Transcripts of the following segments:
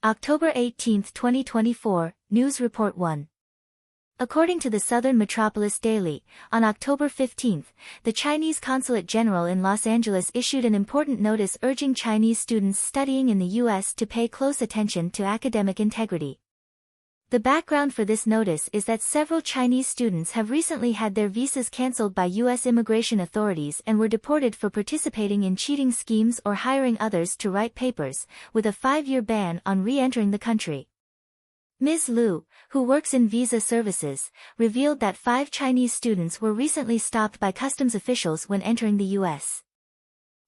October 18, 2024, News Report 1. According to the Southern Metropolis Daily, on October 15, the Chinese Consulate General in Los Angeles issued an important notice urging Chinese students studying in the U.S. to pay close attention to academic integrity. The background for this notice is that several Chinese students have recently had their visas canceled by U.S. immigration authorities and were deported for participating in cheating schemes or hiring others to write papers, with a 5-year ban on re-entering the country. Ms. Liu, who works in visa services, revealed that 5 Chinese students were recently stopped by customs officials when entering the U.S.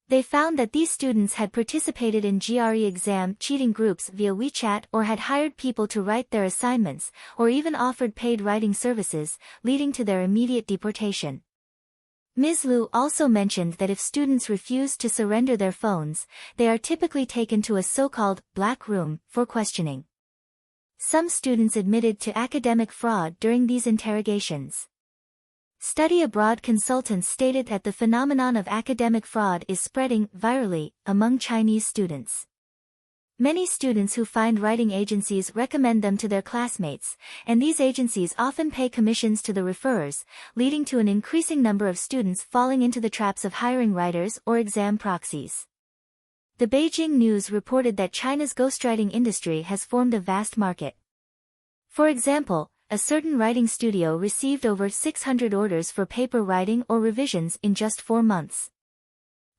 They found that these students had participated in GRE exam cheating groups via WeChat or had hired people to write their assignments, or even offered paid writing services, leading to their immediate deportation. Ms. Liu also mentioned that if students refuse to surrender their phones, they are typically taken to a so-called black room for questioning. Some students admitted to academic fraud during these interrogations. Study abroad consultants stated that the phenomenon of academic fraud is spreading virally among Chinese students. Many students who find writing agencies recommend them to their classmates, and these agencies often pay commissions to the referrers, leading to an increasing number of students falling into the traps of hiring writers or exam proxies. The Beijing News reported that China's ghostwriting industry has formed a vast market. For example, a certain writing studio received over 600 orders for paper writing or revisions in just 4 months.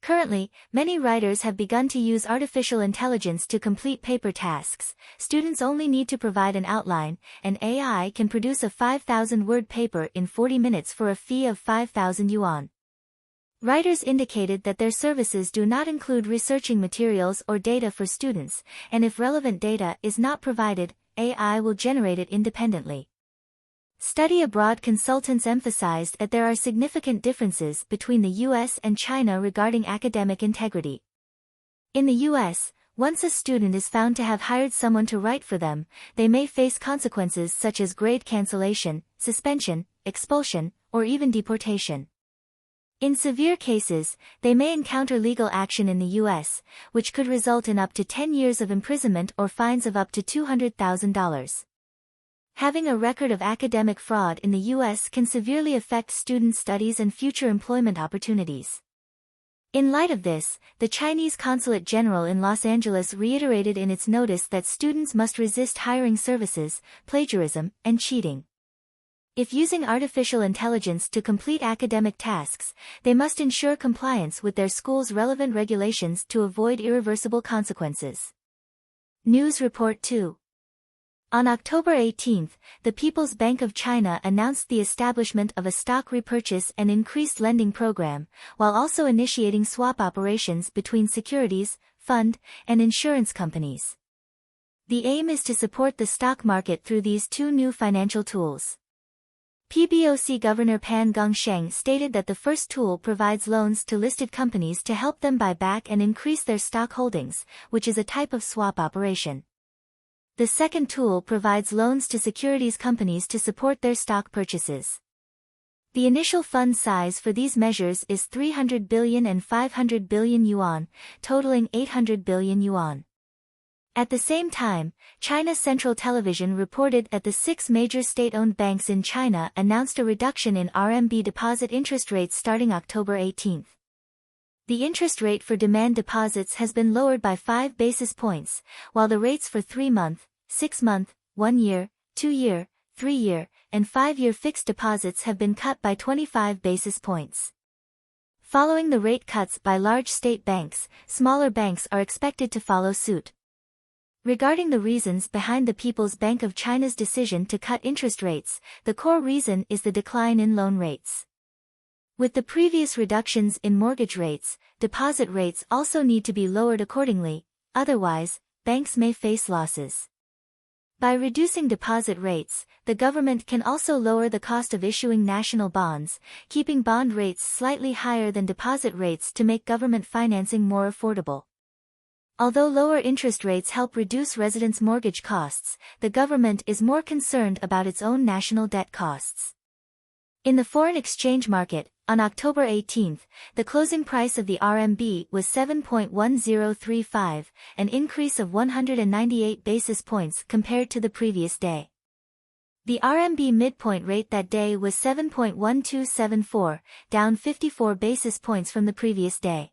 Currently, many writers have begun to use artificial intelligence to complete paper tasks. Students only need to provide an outline, and AI can produce a 5,000-word paper in 40 minutes for a fee of 5,000 yuan. Writers indicated that their services do not include researching materials or data for students, and if relevant data is not provided, AI will generate it independently. Study abroad consultants emphasized that there are significant differences between the U.S. and China regarding academic integrity. In the U.S., once a student is found to have hired someone to write for them, they may face consequences such as grade cancellation, suspension, expulsion, or even deportation. In severe cases, they may encounter legal action in the U.S., which could result in up to 10 years of imprisonment or fines of up to $200,000. Having a record of academic fraud in the U.S. can severely affect student studies and future employment opportunities. In light of this, the Chinese Consulate General in Los Angeles reiterated in its notice that students must resist hiring services, plagiarism, and cheating. If using artificial intelligence to complete academic tasks, they must ensure compliance with their school's relevant regulations to avoid irreversible consequences. News Report 2. On October 18, the People's Bank of China announced the establishment of a stock repurchase and increased lending program, while also initiating swap operations between securities, fund, and insurance companies. The aim is to support the stock market through these 2 new financial tools. PBOC Governor Pan Gongsheng stated that the first tool provides loans to listed companies to help them buy back and increase their stock holdings, which is a type of swap operation. The second tool provides loans to securities companies to support their stock purchases. The initial fund size for these measures is 300 billion and 500 billion yuan, totaling 800 billion yuan. At the same time, China Central Television reported that the 6 major state-owned banks in China announced a reduction in RMB deposit interest rates starting October 18. The interest rate for demand deposits has been lowered by 5 basis points, while the rates for 3-month, 6-month, 1-year, 2-year, 3-year, and 5-year fixed deposits have been cut by 25 basis points. Following the rate cuts by large state banks, smaller banks are expected to follow suit. Regarding the reasons behind the People's Bank of China's decision to cut interest rates, the core reason is the decline in loan rates. With the previous reductions in mortgage rates, deposit rates also need to be lowered accordingly, otherwise, banks may face losses. By reducing deposit rates, the government can also lower the cost of issuing national bonds, keeping bond rates slightly higher than deposit rates to make government financing more affordable. Although lower interest rates help reduce residents' mortgage costs, the government is more concerned about its own national debt costs. In the foreign exchange market, on October 18, the closing price of the RMB was 7.1035, an increase of 198 basis points compared to the previous day. The RMB midpoint rate that day was 7.1274, down 54 basis points from the previous day.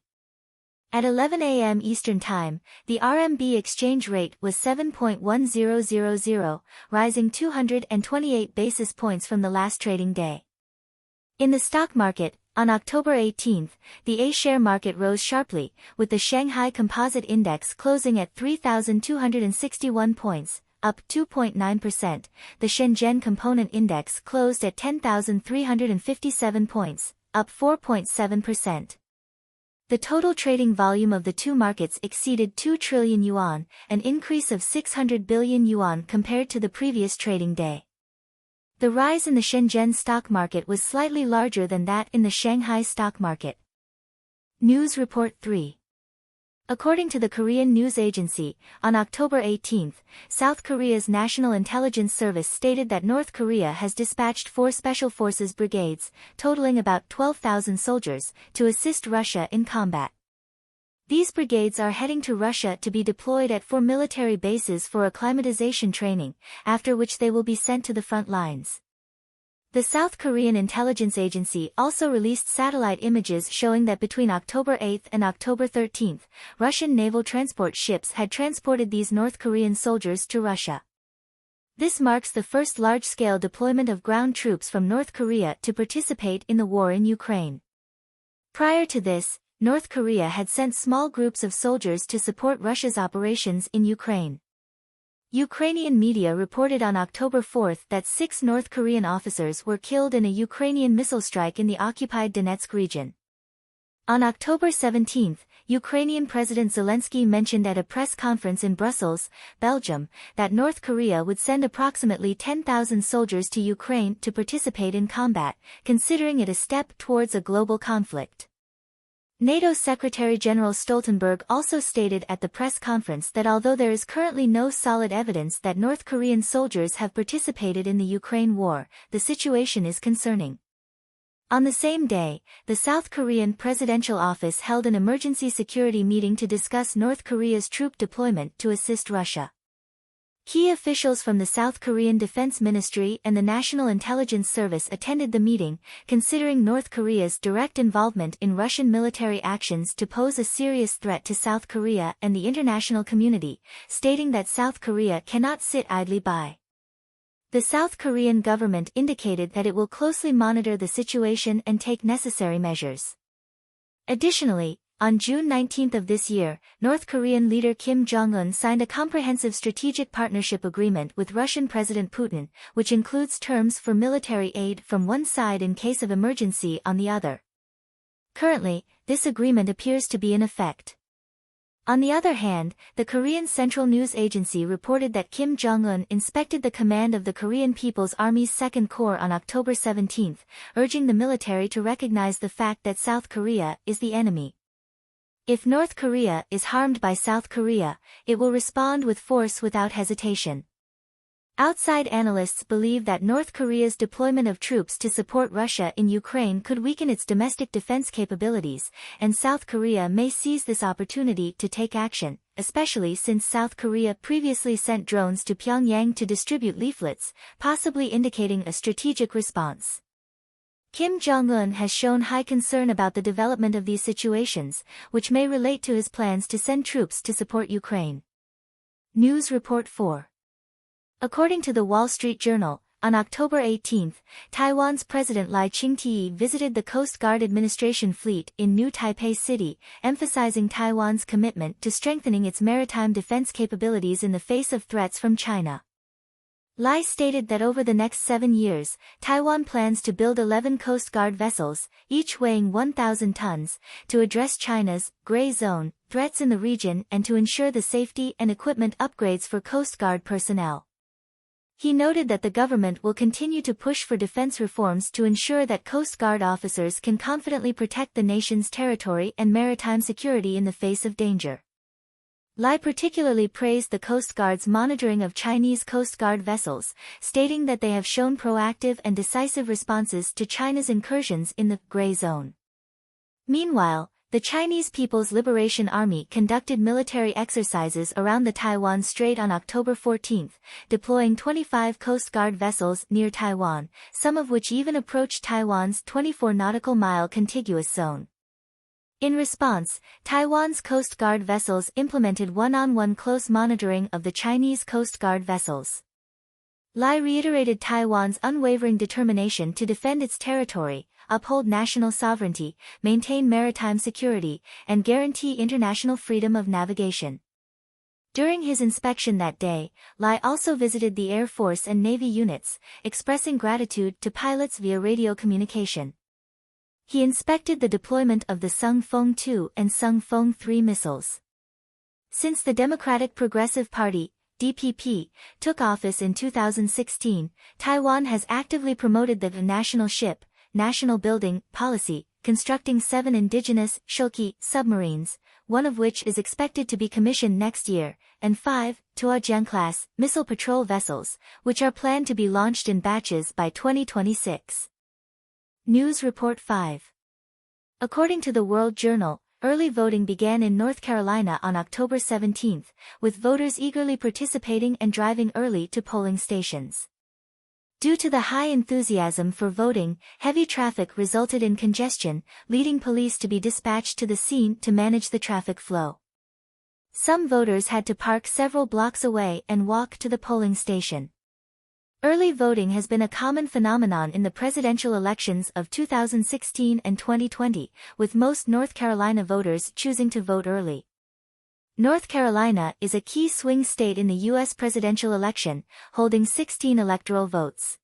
At 11 a.m. Eastern Time, the RMB exchange rate was 7.1000, rising 228 basis points from the last trading day. In the stock market, on October 18, the A-share market rose sharply, with the Shanghai Composite Index closing at 3,261 points, up 2.9%. The Shenzhen Component Index closed at 10,357 points, up 4.7%. The total trading volume of the two markets exceeded 2 trillion yuan, an increase of 600 billion yuan compared to the previous trading day. The rise in the Shenzhen stock market was slightly larger than that in the Shanghai stock market. News Report 3. According to the Korean news agency, on October 18, South Korea's National Intelligence Service stated that North Korea has dispatched 4 Special Forces brigades, totaling about 12,000 soldiers, to assist Russia in combat. These brigades are heading to Russia to be deployed at 4 military bases for acclimatization training, after which they will be sent to the front lines. The South Korean intelligence agency also released satellite images showing that between October 8 and October 13, Russian naval transport ships had transported these North Korean soldiers to Russia. This marks the first large-scale deployment of ground troops from North Korea to participate in the war in Ukraine. Prior to this, North Korea had sent small groups of soldiers to support Russia's operations in Ukraine. Ukrainian media reported on October 4 that 6 North Korean officers were killed in a Ukrainian missile strike in the occupied Donetsk region. On October 17, Ukrainian President Zelensky mentioned at a press conference in Brussels, Belgium, that North Korea would send approximately 10,000 soldiers to Ukraine to participate in combat, considering it a step towards a global conflict. NATO Secretary-General Stoltenberg also stated at the press conference that although there is currently no solid evidence that North Korean soldiers have participated in the Ukraine war, the situation is concerning. On the same day, the South Korean Presidential Office held an emergency security meeting to discuss North Korea's troop deployment to assist Russia. Key officials from the South Korean Defense Ministry and the National Intelligence Service attended the meeting, considering North Korea's direct involvement in Russian military actions to pose a serious threat to South Korea and the international community, stating that South Korea cannot sit idly by. The South Korean government indicated that it will closely monitor the situation and take necessary measures. Additionally, on June 19 of this year, North Korean leader Kim Jong-un signed a comprehensive strategic partnership agreement with Russian President Putin, which includes terms for military aid from one side in case of emergency on the other. Currently, this agreement appears to be in effect. On the other hand, the Korean Central News Agency reported that Kim Jong-un inspected the command of the Korean People's Army's Second Corps on October 17, urging the military to recognize the fact that South Korea is the enemy. If North Korea is harmed by South Korea, it will respond with force without hesitation. Outside analysts believe that North Korea's deployment of troops to support Russia in Ukraine could weaken its domestic defense capabilities, and South Korea may seize this opportunity to take action, especially since South Korea previously sent drones to Pyongyang to distribute leaflets, possibly indicating a strategic response. Kim Jong-un has shown high concern about the development of these situations, which may relate to his plans to send troops to support Ukraine. News Report 4. According to the Wall Street Journal, on October 18, Taiwan's President Lai Ching-te visited the Coast Guard Administration Fleet in New Taipei City, emphasizing Taiwan's commitment to strengthening its maritime defense capabilities in the face of threats from China. Lai stated that over the next 7 years, Taiwan plans to build 11 Coast Guard vessels, each weighing 1,000 tons, to address China's gray zone threats in the region and to ensure the safety and equipment upgrades for Coast Guard personnel. He noted that the government will continue to push for defense reforms to ensure that Coast Guard officers can confidently protect the nation's territory and maritime security in the face of danger. Lai particularly praised the Coast Guard's monitoring of Chinese Coast Guard vessels, stating that they have shown proactive and decisive responses to China's incursions in the gray zone. Meanwhile, the Chinese People's Liberation Army conducted military exercises around the Taiwan Strait on October 14, deploying 25 Coast Guard vessels near Taiwan, some of which even approached Taiwan's 24 nautical mile contiguous zone. In response, Taiwan's Coast Guard vessels implemented one-on-one close monitoring of the Chinese Coast Guard vessels. Lai reiterated Taiwan's unwavering determination to defend its territory, uphold national sovereignty, maintain maritime security, and guarantee international freedom of navigation. During his inspection that day, Lai also visited the Air Force and Navy units, expressing gratitude to pilots via radio communication. He inspected the deployment of the Sung Fong 2 and Sung Fong 3 missiles. Since the Democratic Progressive Party, DPP, took office in 2016, Taiwan has actively promoted the national ship, national building policy, constructing 7 indigenous Shilki submarines, one of which is expected to be commissioned next year, and 5 Tuajiang-class missile patrol vessels, which are planned to be launched in batches by 2026. News Report 5. According to the World Journal, early voting began in North Carolina on October 17, with voters eagerly participating and driving early to polling stations. Due to the high enthusiasm for voting, heavy traffic resulted in congestion, leading police to be dispatched to the scene to manage the traffic flow. Some voters had to park several blocks away and walk to the polling station. Early voting has been a common phenomenon in the presidential elections of 2016 and 2020, with most North Carolina voters choosing to vote early. North Carolina is a key swing state in the U.S. presidential election, holding 16 electoral votes.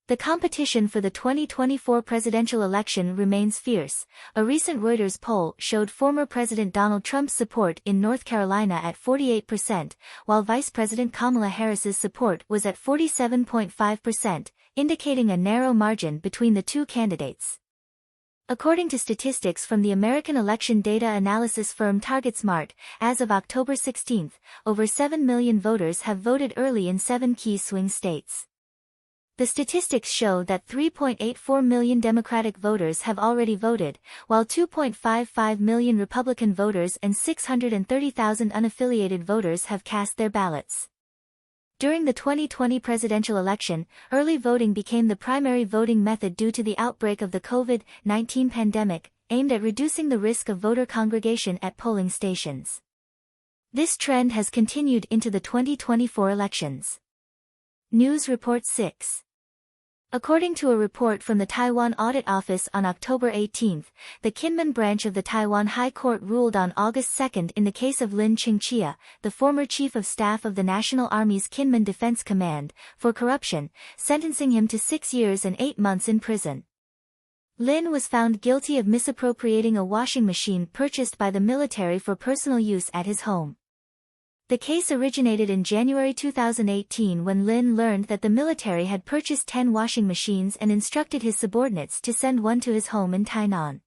The competition for the 2024 presidential election remains fierce. A recent Reuters poll showed former President Donald Trump's support in North Carolina at 48%, while Vice President Kamala Harris's support was at 47.5%, indicating a narrow margin between the two candidates. According to statistics from the American election data analysis firm TargetSmart, as of October 16, over 7 million voters have voted early in 7 key swing states. The statistics show that 3.84 million Democratic voters have already voted, while 2.55 million Republican voters and 630,000 unaffiliated voters have cast their ballots. During the 2020 presidential election, early voting became the primary voting method due to the outbreak of the COVID-19 pandemic, aimed at reducing the risk of voter congregation at polling stations. This trend has continued into the 2024 elections. News Report 6. According to a report from the Taiwan Audit Office on October 18, the Kinmen branch of the Taiwan High Court ruled on August 2 in the case of Lin Qingqia, the former Chief of Staff of the National Army's Kinmen Defense Command, for corruption, sentencing him to 6 years and 8 months in prison. Lin was found guilty of misappropriating a washing machine purchased by the military for personal use at his home. The case originated in January 2018 when Lin learned that the military had purchased 10 washing machines and instructed his subordinates to send one to his home in Tainan.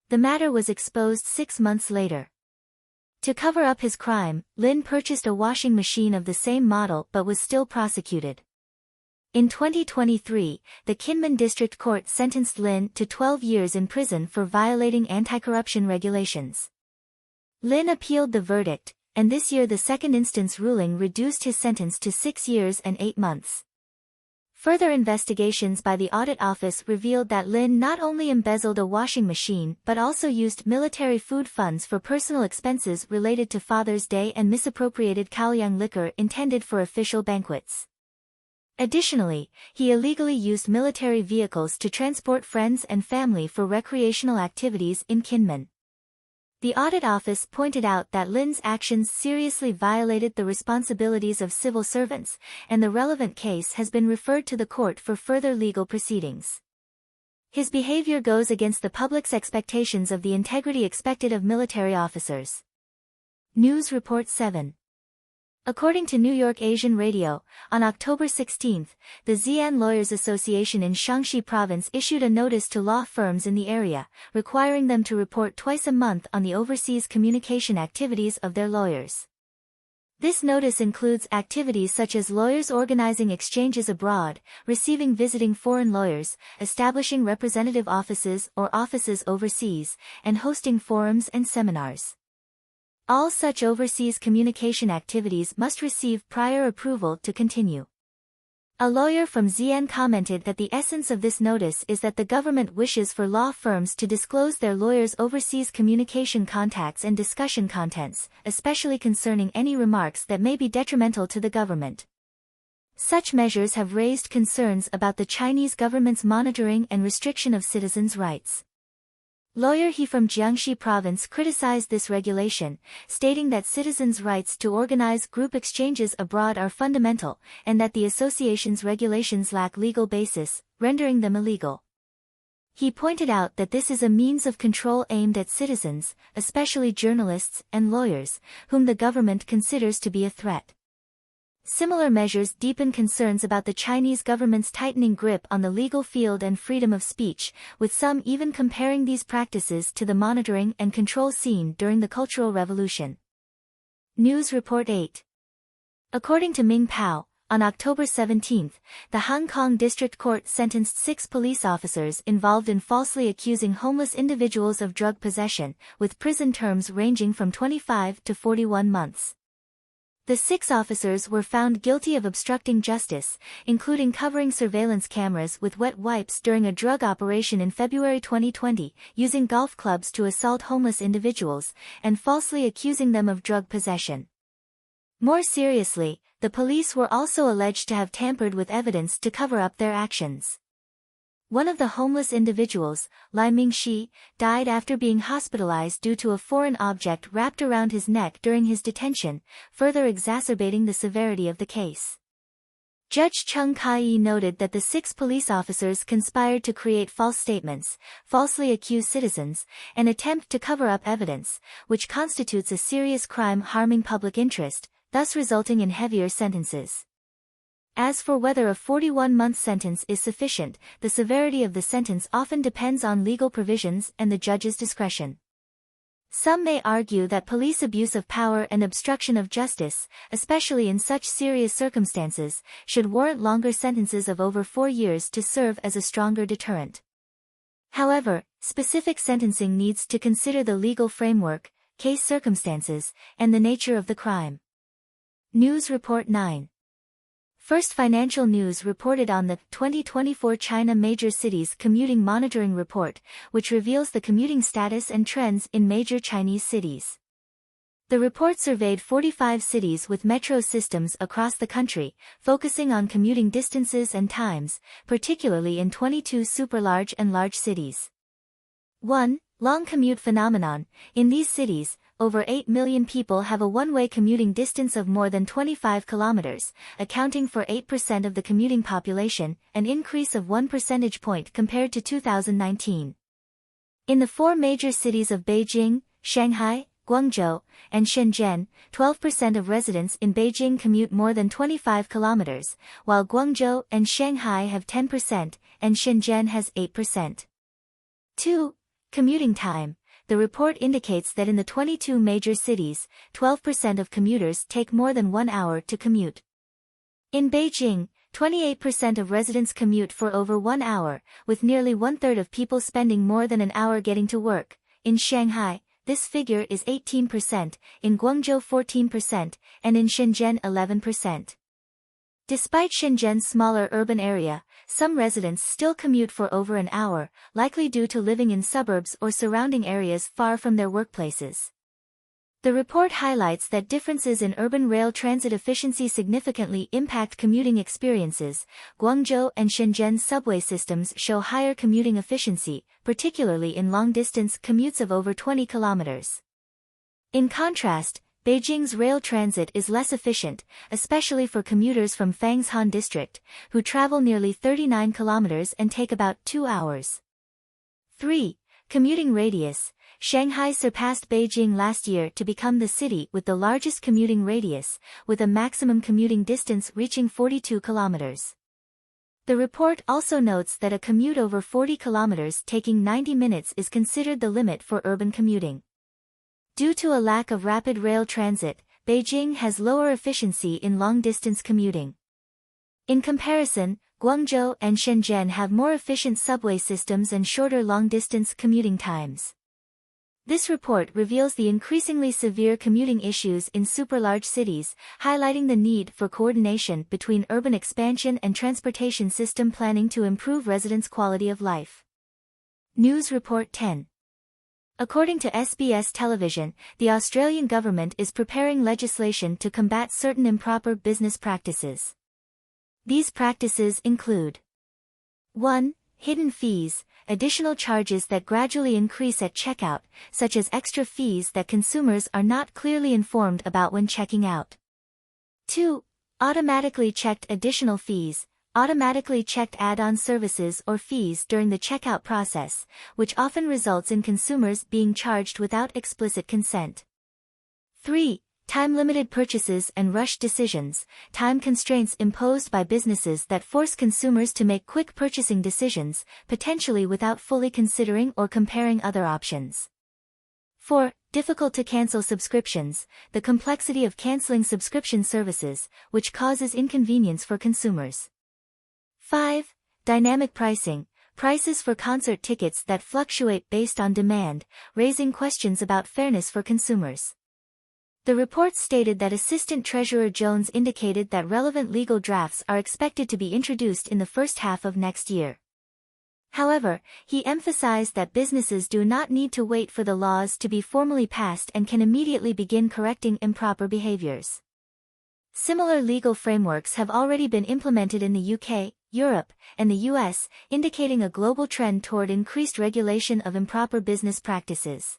The matter was exposed 6 months later. To cover up his crime, Lin purchased a washing machine of the same model but was still prosecuted. In 2023, the Kinmen District Court sentenced Lin to 12 years in prison for violating anti-corruption regulations. Lin appealed the verdict, and this year the second-instance ruling reduced his sentence to 6 years and 8 months. Further investigations by the Audit Office revealed that Lin not only embezzled a washing machine but also used military food funds for personal expenses related to Father's Day and misappropriated Kaoyang liquor intended for official banquets. Additionally, he illegally used military vehicles to transport friends and family for recreational activities in Kinmen. The Audit Office pointed out that Lin's actions seriously violated the responsibilities of civil servants, and the relevant case has been referred to the court for further legal proceedings. His behavior goes against the public's expectations of the integrity expected of military officers. News Report 7. According to New York Asian Radio, on October 16, the Xi'an Lawyers Association in Shaanxi Province issued a notice to law firms in the area, requiring them to report twice a month on the overseas communication activities of their lawyers. This notice includes activities such as lawyers organizing exchanges abroad, receiving visiting foreign lawyers, establishing representative offices or offices overseas, and hosting forums and seminars. All such overseas communication activities must receive prior approval to continue. A lawyer from Xi'an commented that the essence of this notice is that the government wishes for law firms to disclose their lawyers' overseas communication contacts and discussion contents, especially concerning any remarks that may be detrimental to the government. Such measures have raised concerns about the Chinese government's monitoring and restriction of citizens' rights. Lawyer He from Jiangxi Province criticized this regulation, stating that citizens' rights to organize group exchanges abroad are fundamental, and that the association's regulations lack legal basis, rendering them illegal. He pointed out that this is a means of control aimed at citizens, especially journalists and lawyers, whom the government considers to be a threat. Similar measures deepen concerns about the Chinese government's tightening grip on the legal field and freedom of speech, with some even comparing these practices to the monitoring and control seen during the Cultural Revolution. News Report 8. According to Ming Pao, on October 17, the Hong Kong District Court sentenced 6 police officers involved in falsely accusing homeless individuals of drug possession, with prison terms ranging from 25 to 41 months. The 6 officers were found guilty of obstructing justice, including covering surveillance cameras with wet wipes during a drug operation in February 2020, using golf clubs to assault homeless individuals, and falsely accusing them of drug possession. More seriously, the police were also alleged to have tampered with evidence to cover up their actions. One of the homeless individuals, Lai Mingxi, died after being hospitalized due to a foreign object wrapped around his neck during his detention, further exacerbating the severity of the case. Judge Chung Kai noted that the 6 police officers conspired to create false statements, falsely accuse citizens, and attempt to cover up evidence, which constitutes a serious crime harming public interest, thus resulting in heavier sentences. As for whether a 41-month sentence is sufficient, the severity of the sentence often depends on legal provisions and the judge's discretion. Some may argue that police abuse of power and obstruction of justice, especially in such serious circumstances, should warrant longer sentences of over 4 years to serve as a stronger deterrent. However, specific sentencing needs to consider the legal framework, case circumstances, and the nature of the crime. News Report 9. First Financial News reported on the 2024 China Major Cities Commuting Monitoring Report, which reveals the commuting status and trends in major Chinese cities. The report surveyed 45 cities with metro systems across the country, focusing on commuting distances and times, particularly in 22 super-large and large cities. 1. Long commute phenomenon. In these cities, over 8 million people have a one-way commuting distance of more than 25 kilometers, accounting for 8% of the commuting population, an increase of 1 percentage point compared to 2019. In the 4 major cities of Beijing, Shanghai, Guangzhou, and Shenzhen, 12% of residents in Beijing commute more than 25 kilometers, while Guangzhou and Shanghai have 10%, and Shenzhen has 8%. 2. Commuting time. The report indicates that in the 22 major cities, 12% of commuters take more than 1 hour to commute. In Beijing, 28% of residents commute for over 1 hour, with nearly 1/3 of people spending more than an hour getting to work. In Shanghai, this figure is 18%, in Guangzhou 14%, and in Shenzhen 11%. Despite Shenzhen's smaller urban area, some residents still commute for over an hour, likely due to living in suburbs or surrounding areas far from their workplaces. The report highlights that differences in urban rail transit efficiency significantly impact commuting experiences. Guangzhou and Shenzhen's subway systems show higher commuting efficiency, particularly in long-distance commutes of over 20 kilometers. In contrast, Beijing's rail transit is less efficient, especially for commuters from Fangshan District, who travel nearly 39 kilometers and take about 2 hours. 3. Commuting radius. Shanghai surpassed Beijing last year to become the city with the largest commuting radius, with a maximum commuting distance reaching 42 kilometers. The report also notes that a commute over 40 kilometers taking 90 minutes is considered the limit for urban commuting. Due to a lack of rapid rail transit, Beijing has lower efficiency in long-distance commuting. In comparison, Guangzhou and Shenzhen have more efficient subway systems and shorter long-distance commuting times. This report reveals the increasingly severe commuting issues in super-large cities, highlighting the need for coordination between urban expansion and transportation system planning to improve residents' quality of life. News Report 10. According to SBS television, the Australian government is preparing legislation to combat certain improper business practices. These practices include 1. Hidden fees, additional charges that gradually increase at checkout, such as extra fees that consumers are not clearly informed about when checking out. 2. Automatically checked additional fees, automatically checked add-on services or fees during the checkout process, which often results in consumers being charged without explicit consent. 3. Time-limited purchases and rush decisions, time constraints imposed by businesses that force consumers to make quick purchasing decisions, potentially without fully considering or comparing other options. 4. Difficult-to-cancel subscriptions, the complexity of canceling subscription services, which causes inconvenience for consumers. 5. Dynamic pricing, prices for concert tickets that fluctuate based on demand, raising questions about fairness for consumers. The report stated that Assistant Treasurer Jones indicated that relevant legal drafts are expected to be introduced in the first half of next year. However, he emphasized that businesses do not need to wait for the laws to be formally passed and can immediately begin correcting improper behaviors. Similar legal frameworks have already been implemented in the UK, Europe, and the US, indicating a global trend toward increased regulation of improper business practices.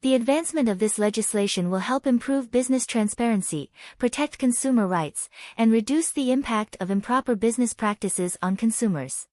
The advancement of this legislation will help improve business transparency, protect consumer rights, and reduce the impact of improper business practices on consumers.